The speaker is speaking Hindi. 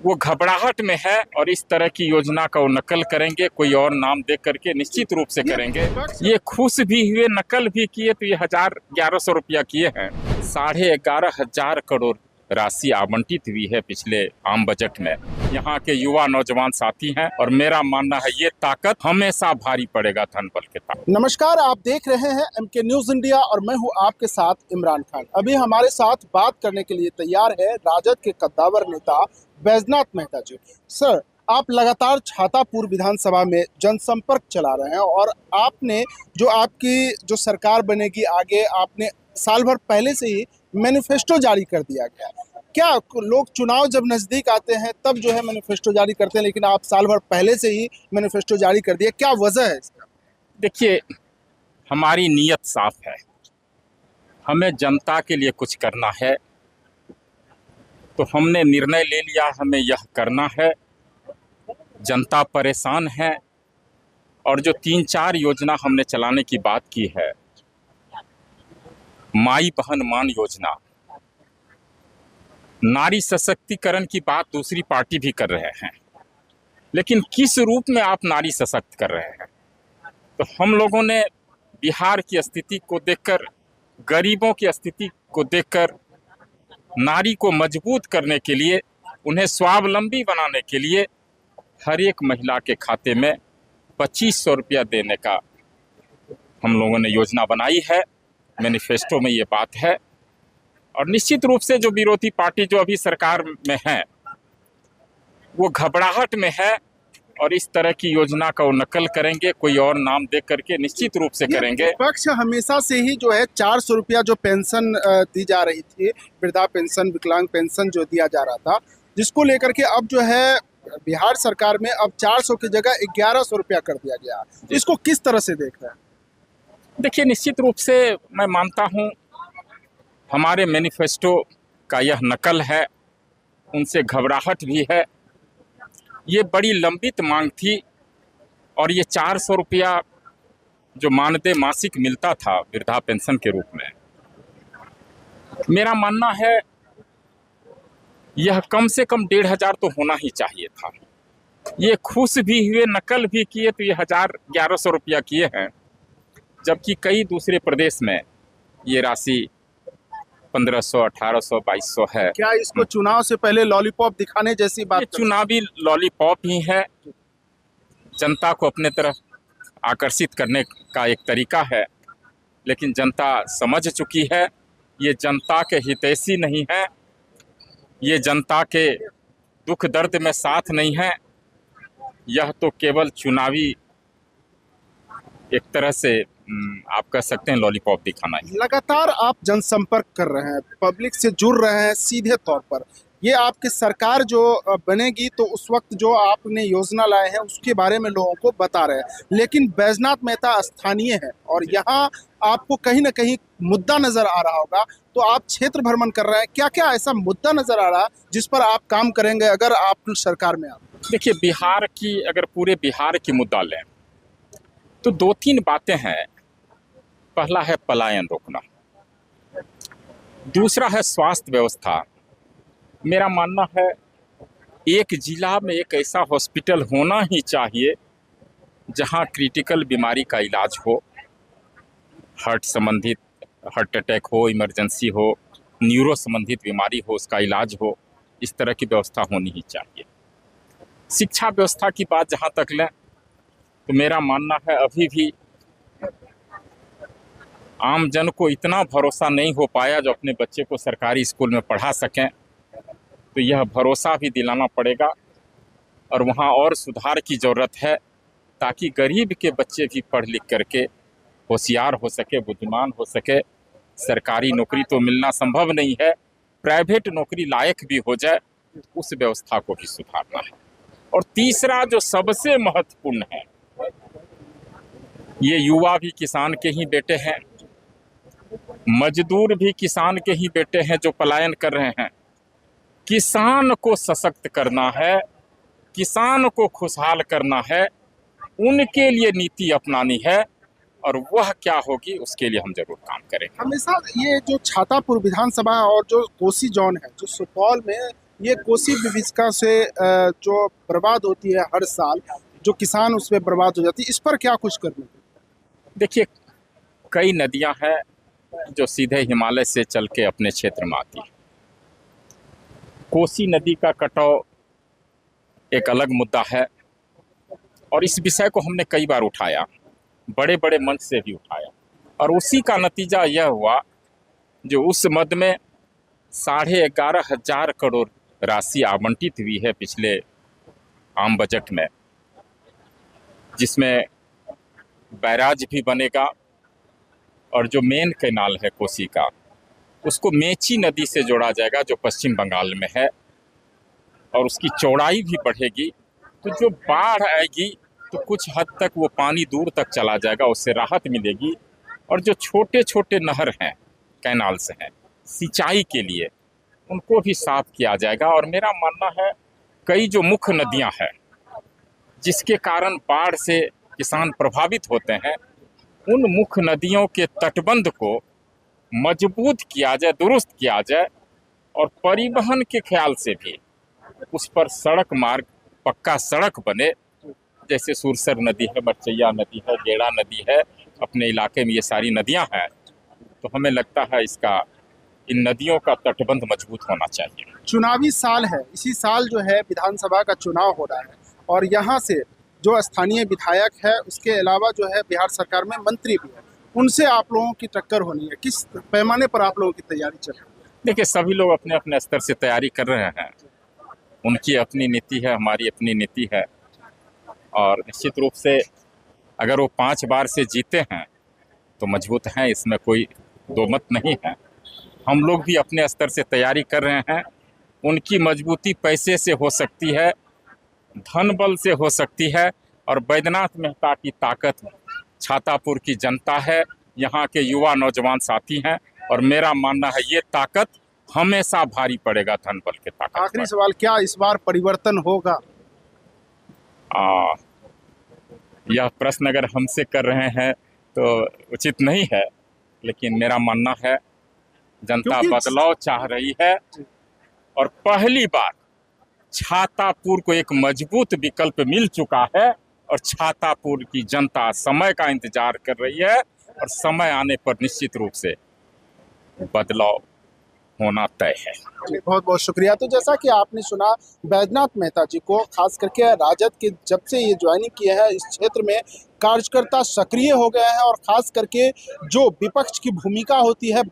वो घबराहट में है और इस तरह की योजना का वो नकल करेंगे, कोई और नाम दे करके निश्चित रूप से करेंगे। ये खुश भी हुए, नकल भी किए तो ये 1100 रुपया किए हैं। 11,500 करोड़ राशि आवंटित हुई है पिछले आम बजट में। यहाँ के युवा नौजवान साथी हैं और मेरा मानना है ये ताकत हमेशा भारी पड़ेगा धन बल के ताकत। नमस्कार, आप देख रहे हैं MK न्यूज इंडिया और मैं हूं आपके साथ इमरान खान। अभी हमारे साथ बात करने के लिए तैयार है राजद के कद्दावर नेता बैजनाथ मेहता जी। सर, आप लगातार छातापुर विधानसभा में जनसंपर्क चला रहे हैं और आपने जो आपकी जो सरकार बनेगी आगे, आपने साल भर पहले से ही मैनिफेस्टो जारी कर दिया गया। क्या लोग चुनाव जब नजदीक आते हैं तब जो है मैनिफेस्टो जारी करते हैं, लेकिन आप साल भर पहले से ही मैनिफेस्टो जारी कर दिया, क्या वजह है इसका? देखिए, हमारी नीयत साफ है, हमें जनता के लिए कुछ करना है तो हमने निर्णय ले लिया हमें यह करना है। जनता परेशान है और जो 3-4 योजना हमने चलाने की बात की है, माई बहन मान योजना, नारी सशक्तिकरण की बात दूसरी पार्टी भी कर रहे हैं, लेकिन किस रूप में आप नारी सशक्त कर रहे हैं? तो हम लोगों ने बिहार की स्थिति को देखकर, गरीबों की स्थिति को देखकर, नारी को मजबूत करने के लिए, उन्हें स्वावलंबी बनाने के लिए हर एक महिला के खाते में 2500 रुपया देने का हम लोगों ने योजना बनाई है। मैनिफेस्टो में ये बात है और निश्चित रूप से जो विरोधी पार्टी जो अभी सरकार में है वो घबराहट में है और इस तरह की योजना का वो नकल करेंगे, कोई और नाम दे करके निश्चित रूप से करेंगे। विपक्ष हमेशा से ही जो है 400 रुपया जो पेंशन दी जा रही थी, वृद्धा पेंशन, विकलांग पेंशन जो दिया जा रहा था, जिसको लेकर के अब जो है बिहार सरकार में अब 400 की जगह 1100 रुपया कर दिया गया। इसको किस तरह से देख रहे हैं? देखिए, निश्चित रूप से मैं मानता हूँ हमारे मैनिफेस्टो का यह नकल है, उनसे घबराहट भी है। ये बड़ी लंबित मांग थी और ये 400 रुपया जो मानदेय मासिक मिलता था वृद्धा पेंशन के रूप में, मेरा मानना है यह कम से कम 1500 तो होना ही चाहिए था। ये खुश भी हुए, नकल भी किए तो ये 1100 रुपया किए हैं, जबकि कई दूसरे प्रदेश में ये राशि 1500, 1800, 2200 है। क्या इसको चुनाव से पहले लॉलीपॉप दिखाने जैसी बात? ये चुनावी लॉलीपॉप ही है, जनता को अपने तरफ आकर्षित करने का एक तरीका है, लेकिन जनता समझ चुकी है ये जनता के हितैषी नहीं है, ये जनता के दुख दर्द में साथ नहीं है। यह तो केवल चुनावी एक तरह से आप कह सकते हैं लॉलीपॉप दिखाना है। लगातार आप जनसंपर्क कर रहे हैं, पब्लिक से जुड़ रहे हैं सीधे तौर पर। ये आपकी सरकार जो बनेगी तो उस वक्त जो आपने योजना लाए हैं उसके बारे में लोगों को बता रहे हैं, लेकिन बैजनाथ मेहता स्थानीय है और यहाँ आपको कहीं ना कहीं मुद्दा नजर आ रहा होगा, तो आप क्षेत्र भ्रमण कर रहे हैं। क्या क्या ऐसा मुद्दा नजर आ रहा है जिस पर आप काम करेंगे अगर आप सरकार में आए? देखिए, बिहार की, अगर पूरे बिहार की मुद्दा लें तो 2-3 बातें हैं। पहला है पलायन रोकना, दूसरा है स्वास्थ्य व्यवस्था। मेरा मानना है एक जिला में एक ऐसा हॉस्पिटल होना ही चाहिए जहां क्रिटिकल बीमारी का इलाज हो, हार्ट संबंधित, हार्ट अटैक हो, इमरजेंसी हो, न्यूरो संबंधित बीमारी हो, उसका इलाज हो। इस तरह की व्यवस्था होनी ही चाहिए। शिक्षा व्यवस्था की बात जहां तक लें तो मेरा मानना है अभी भी आम जन को इतना भरोसा नहीं हो पाया जो अपने बच्चे को सरकारी स्कूल में पढ़ा सकें, तो यह भरोसा भी दिलाना पड़ेगा और वहाँ और सुधार की ज़रूरत है ताकि गरीब के बच्चे भी पढ़ लिख करके होशियार हो सके, बुद्धिमान हो सके। सरकारी नौकरी तो मिलना संभव नहीं है, प्राइवेट नौकरी लायक भी हो जाए, उस व्यवस्था को भी सुधारना है। और तीसरा जो सबसे महत्वपूर्ण है, ये युवा भी किसान के ही बेटे हैं, मजदूर भी किसान के ही बेटे हैं जो पलायन कर रहे हैं। किसान को सशक्त करना है, किसान को खुशहाल करना है, उनके लिए नीति अपनानी है और वह क्या होगी उसके लिए हम जरूर काम करेंगे। हमेशा ये जो छातापुर विधानसभा और जो कोसी जोन है, जो सुपौल में ये कोसी विभीषिका से जो बर्बाद होती है हर साल, जो किसान उसमें बर्बाद हो जाती है, इस पर क्या कुछ करना है? देखिए, कई नदियां हैं जो सीधे हिमालय से चल के अपने क्षेत्र में आती है। कोसी नदी का कटाव एक अलग मुद्दा है और इस विषय को हमने कई बार उठाया, बड़े बड़े मंच से भी उठाया, और उसी का नतीजा यह हुआ जो उस मद में 11,500 करोड़ राशि आवंटित हुई है पिछले आम बजट में, जिसमें बैराज भी बनेगा और जो मेन कैनाल है कोसी का उसको मेची नदी से जोड़ा जाएगा जो पश्चिम बंगाल में है, और उसकी चौड़ाई भी बढ़ेगी। तो जो बाढ़ आएगी तो कुछ हद तक वो पानी दूर तक चला जाएगा, उससे राहत मिलेगी। और जो छोटे छोटे नहर हैं, कैनाल से हैं, सिंचाई के लिए उनको भी साफ किया जाएगा। और मेरा मानना है कई जो मुख्य नदियां हैं जिसके कारण बाढ़ से किसान प्रभावित होते हैं, उन मुख्य नदियों के तटबंध को मजबूत किया जाए, दुरुस्त किया जाए, और परिवहन के ख्याल से भी उस पर सड़क मार्ग, पक्का सड़क बने। जैसे सुरसर नदी है, मरचैया नदी है, गेड़ा नदी है, अपने इलाके में ये सारी नदियां हैं। तो हमें लगता है इन नदियों का तटबंध मजबूत होना चाहिए। चुनावी साल है, इसी साल जो है विधानसभा का चुनाव हो रहा है और यहाँ से जो स्थानीय विधायक है उसके अलावा जो है बिहार सरकार में मंत्री भी है, उनसे आप लोगों की टक्कर होनी है। किस पैमाने पर आप लोगों की तैयारी चल रही है? देखिए, सभी लोग अपने अपने स्तर से तैयारी कर रहे हैं। उनकी अपनी नीति है, हमारी अपनी नीति है, और निश्चित रूप से अगर वो 5 बार से जीते हैं तो मजबूत हैं, इसमें कोई दो मत नहीं है। हम लोग भी अपने स्तर से तैयारी कर रहे हैं। उनकी मजबूती पैसे से हो सकती है, धन बल से हो सकती है, और बैद्यनाथ मेहता की ताकत छातापुर की जनता है, यहाँ के युवा नौजवान साथी हैं, और मेरा मानना है ये ताकत हमेशा भारी पड़ेगा धन बल के ताकत। आखिरी सवाल, क्या इस बार परिवर्तन होगा? यह प्रश्न अगर हमसे कर रहे हैं तो उचित नहीं है, लेकिन मेरा मानना है जनता बदलाव चाह रही है, और पहली बार छातापुर को एक मजबूत विकल्प मिल चुका है, और छातापुर की जनता समय का इंतजार कर रही है, और समय आने पर निश्चित रूप से बदलाव होना तय है। बहुत बहुत शुक्रिया। तो जैसा कि आपने सुना बैद्यनाथ मेहता जी को, खास करके राजद के जब से ये ज्वाइनिंग किया है इस क्षेत्र में कार्यकर्ता सक्रिय हो गए हैं, और खास करके जो विपक्ष की भूमिका होती है